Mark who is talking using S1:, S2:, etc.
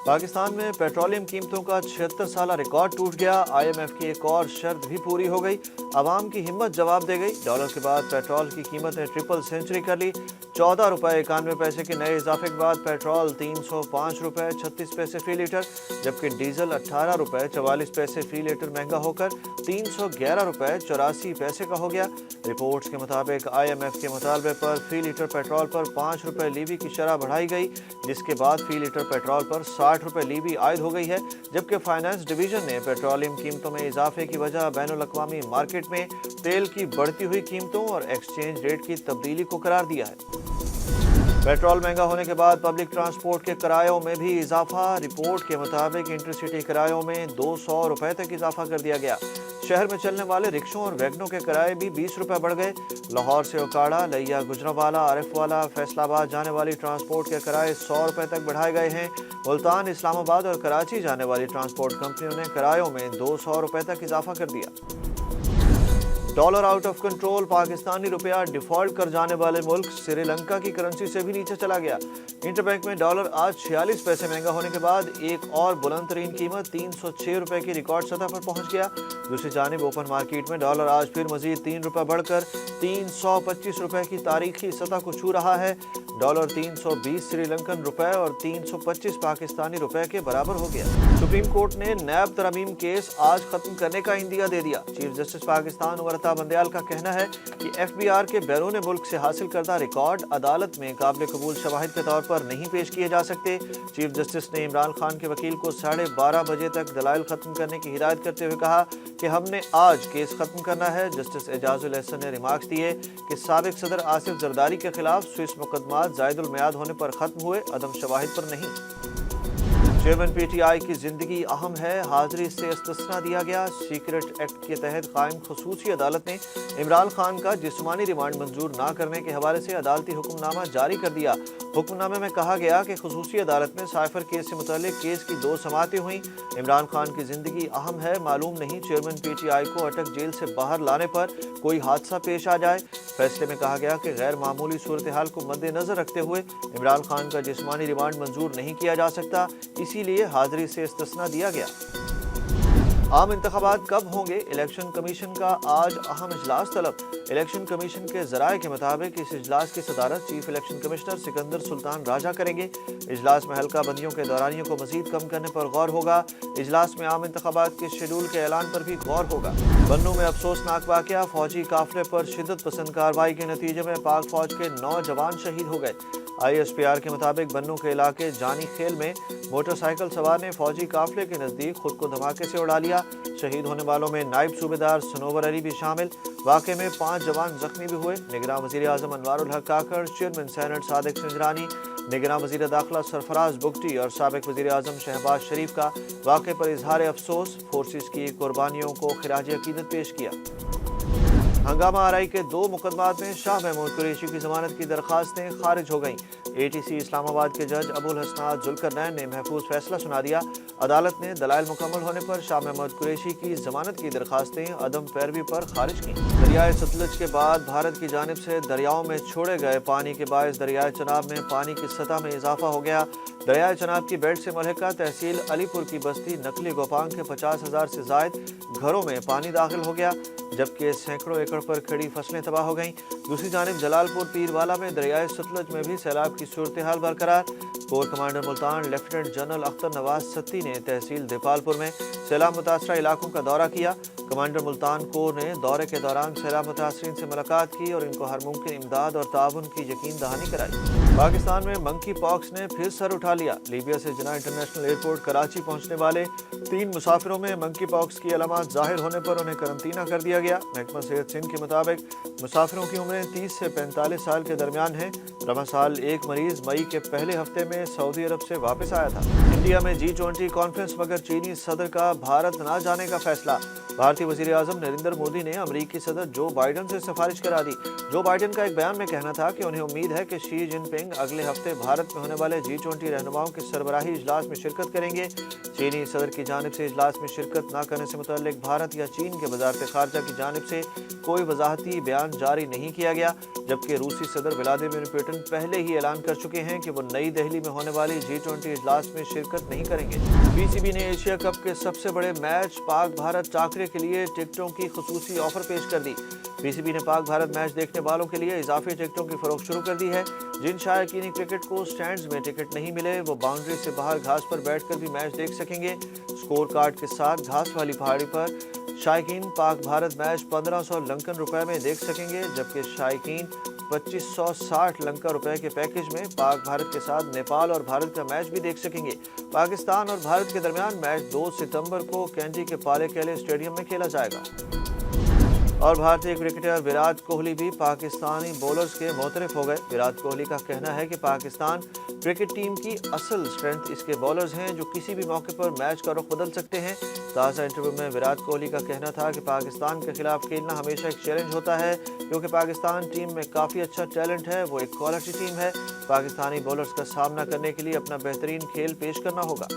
S1: पाकिस्तान में पेट्रोलियम कीमतों का 76 साला रिकॉर्ड टूट गया। IMF की एक और शर्त भी पूरी हो गई। आवाम की हिम्मत जवाब दे गई। डॉलर के बाद पेट्रोल की कीमत ने ट्रिपल सेंचुरी कर ली। 14 रुपये 91 पैसे के नए इजाफे के बाद पेट्रोल 305 रुपये 36 पैसे फी लीटर, जबकि डीजल 18 रुपये 44 पैसे फी लीटर महंगा होकर 311 रुपये 84 पैसे का हो गया। रिपोर्ट्स के मुताबिक IMF के मुतालबे पर फी लीटर पेट्रोल पर 5 रुपये लीवी की शरह बढ़ाई गई, जिसके बाद फी लीटर पेट्रोल पर 60 रुपये लीवी आयद हो गई है। जबकि फाइनेंस डिवीजन ने पेट्रोलियम कीमतों में इजाफे की वजह बैनुल-अक़वामी मार्केट में तेल की बढ़ती हुई कीमतों और एक्सचेंज रेट की तब्दीली को करार दिया है। पेट्रोल महंगा होने के बाद पब्लिक ट्रांसपोर्ट के किरायों में भी इजाफा। रिपोर्ट के मुताबिक इंटरसिटी किरायों में 200 रुपये तक इजाफा कर दिया गया। शहर में चलने वाले रिक्शों और वैगनों के किराए भी 20 रुपये बढ़ गए। लाहौर से ओकाड़ा, लिया, गुजरांवाला, आरिफवाला, फैसलाबाद जाने वाली ट्रांसपोर्ट के किराए 100 रुपये तक बढ़ाए गए हैं। मुल्तान, इस्लामाबाद और कराची जाने वाली ट्रांसपोर्ट कंपनियों ने किरायों में 200 रुपये तक इजाफा कर दिया। Dollar out of control. Pakistani रुपया डिफॉल्ट कर जाने वाले मुल्क श्रीलंका की करेंसी से भी नीचे चला गया। इंटरबैंक में डॉलर आज 46 पैसे महंगा होने के बाद एक और बुलंद तरीन कीमत 306 रुपये की रिकॉर्ड सतह पर पहुंच गया। दूसरी जानिब ओपन मार्केट में डॉलर आज फिर मजीद 3 रुपये बढ़कर 325 रुपये की तारीखी सतह को छू रहा है। डॉलर 320 श्रीलंकन रुपए और 325 पाकिस्तानी रुपए के बराबर हो गया। सुप्रीम कोर्ट ने नैब तरमीम केस आज खत्म करने का इंदिया दे दिया। चीफ जस्टिस पाकिस्तान उमर बंदयाल का कहना है कि FBR के बैरून मुल्क से हासिल करदा रिकॉर्ड अदालत में काबिल कबूल शवाहिद के तौर पर नहीं पेश किए जा सकते। चीफ जस्टिस ने इमरान खान के वकील को 12:30 बजे तक दलाइल खत्म करने की हिदायत करते हुए कहा कि हमने आज केस खत्म करना है। जस्टिस एजाजुल एहसन ने रिमार्क्स दिए कि साबिक सदर आसिफ जरदारी के खिलाफ स्विस मुकदमा जायदुल मियाद होने पर खत्म हुए, अदम शवाहिद पर नहीं। चेयरमैन PTI की जिंदगी अहम है, हाजिरी से इस्तिस्ना दिया गया। सीक्रेट एक्ट के तहत कायम खुसूसी अदालत ने इमरान खान का जिस्मानी रिमांड मंजूर न करने के हवाले से अदालती हुक्मनामा जारी कर दिया। हुक्मनामे में कहा गया कि खुसूसी अदालत में साइफर केस से मुतल्लिक केस की 2 समातें हुई। इमरान खान की जिंदगी अहम है, मालूम नहीं चेयरमैन PTI को अटक जेल से बाहर लाने पर कोई हादसा पेश आ जाए। फैसले में कहा गया कि गैर मामूली सूरत हाल को मद्देनजर रखते हुए इमरान खान का जिस्मानी रिमांड मंजूर नहीं किया जा सकता, इसीलिए हाजिरी से इस्तिस्ना दिया गया। आम इंतखाबात कब होंगे? इलेक्शन कमीशन का आज अहम इजलास तलब। इलेक्शन कमीशन के जराये के मुताबिक इस इजलास की सदारत chief election commissioner Sikandar Sultan Raja करेंगे। इजलास में हल्का बंदियों के दौरानियों को मजीद कम करने पर गौर होगा। इजलास में आम इंतखाबात के शेड्यूल के ऐलान पर भी गौर होगा। बन्नू में अफसोसनाक वाकया, फौजी काफिले पर शिद्दत पसंद कार्रवाई के नतीजे में पाक फौज के 9 जवान शहीद हो गए। ISPR के मुताबिक बन्नू के इलाके जानी खेल में मोटरसाइकिल सवार ने फौजी काफिले के नज़दीक खुद को धमाके से उड़ा लिया। शहीद होने वालों में नायब सूबेदार सनोवर अली भी शामिल। वाक़े में 5 जवान जख्मी भी हुए। निगरान वज़ीर आज़म अनवारुल हक काकड़, चेयरमैन सेनेट सादिक सिंजरानी, निगरान वज़ीर दाखिला सरफराज बुगटी और साबिक वज़ीर आज़म शहबाज शरीफ का वाक़े पर इजहार अफसोस। फोर्सेस की कुर्बानियों को खिराज अकीदत पेश किया। हंगामा आरई के 2 मुकदमात में शाह महमूद कुरैशी की जमानत की दरखास्तें खारिज हो गईं। ATC इस्लामाबाद के जज अबुल हसनात जुल्करनैन ने महफूज फैसला सुना दिया। अदालत ने दलाइल मुकम्मल होने पर शाह महमूद कुरैशी की जमानत की दरखास्तें अदम पैरवी पर खारिज की। दरियाए सतलुज के बाद भारत की जानिब से दरियाओं में छोड़े गए पानी के बायस दरियाए चनाब में पानी की सतह में इजाफा हो गया। दरियाए चनाब की बेल्ट से मुल्हिका तहसील अलीपुर की बस्ती नकली गोपांग के 50,000 से जायद घरों में पानी दाखिल हो गया, जबकि सैकड़ों एकड़ पर खड़ी फसलें तबाह हो गईं। दूसरी जानिब जलालपुर पीरवाला में दरियाए सतलुज में भी सैलाब की सूरत हाल बरकरार। Core commander Multan lieutenant general Akhtar Nawaz Satti ने तहसील देपालपुर में सैलाब मुतासरा इलाकों का दौरा किया। कमांडर मुल्तान कोर ने दौरे के दौरान सैलाब मुतासरीन से मुलाकात की और इनको हर मुमकिन इमदाद और ताउन की यकीन दहानी कराई। पाकिस्तान में मंकी पॉक्स ने फिर सर उठा लिया। लीबिया से जिना इंटरनेशनल एयरपोर्ट कराची पहुंचने वाले 3 मुसाफिरों में मंकी पॉक्स की अलामात जाहिर होने पर उन्हें करंतना कर दिया गया। महकमा सेहत सिंध के मुताबिक मुसाफिरों की उम्रें 30 से 45 साल के दरमियान है। रवा साल एक मरीज मई के पहले हफ्ते में सऊदी अरब से वापस आया था। इंडिया में G20 कॉन्फ्रेंस मगर चीनी सदर का भारत न जाने का फैसला। भारतीय वजीर आजम नरेंद्र मोदी ने अमरीकी सदर जो बाइडन से सिफारिश करा दी। जो बाइडन का एक बयान में कहना था कि उन्हें उम्मीद है कि शी जिनपिंग सिंह अगले हफ्ते भारत में होने वाले G20 रहनुमाओं के सरबराही इजलास में शिरकत करेंगे। चीनी सदर की जानिब से इजलास में शिरकत न करने से मुतल्लिक भारत या चीन के वजारत खारजा की जानिब से कोई वजाहती बयान जारी नहीं किया गया, जबकि रूसी सदर व्लादिमीर पुतिन पहले ही ऐलान कर चुके हैं कि वो नई दिल्ली में होने वाली G20 इजलास में शिरकत नहीं करेंगे। पीसीबी ने एशिया कप के सबसे बड़े मैच पाक भारत टाकरे के लिए टिकटों की खुसूसी ऑफर पेश कर दी। पीसीबी ने पाक भारत मैच देखने वालों के लिए इजाफी टिकटों की फरोख्त शुरू कर दी है। जिन शायकीन क्रिकेट को स्टैंड्स में टिकट नहीं मिले वो बाउंड्री से बाहर घास पर बैठकर भी मैच देख सकेंगे। स्कोर कार्ड के साथ घास वाली पहाड़ी पर शायकीन पाक भारत मैच 1500 लंकन रुपए में देख सकेंगे, जबकि शायकीन 2560 लंका रुपए के पैकेज में पाक भारत के साथ नेपाल और भारत का मैच भी देख सकेंगे। पाकिस्तान और भारत के दरमियान मैच 2 सितंबर को कैंडी के पाले केले स्टेडियम में खेला जाएगा। और भारतीय क्रिकेटर विराट कोहली भी पाकिस्तानी बॉलर्स के मोतरफ हो गए। विराट कोहली का कहना है कि पाकिस्तान क्रिकेट टीम की असल स्ट्रेंथ इसके बॉलर्स हैं जो किसी भी मौके पर मैच का रुख बदल सकते हैं। ताज़ा इंटरव्यू में विराट कोहली का कहना था कि पाकिस्तान के खिलाफ खेलना हमेशा एक चैलेंज होता है, क्योंकि पाकिस्तान टीम में काफ़ी अच्छा टैलेंट है, वो एक क्वालिटी टीम है। पाकिस्तानी बॉलर्स का सामना करने के लिए अपना बेहतरीन खेल पेश करना होगा।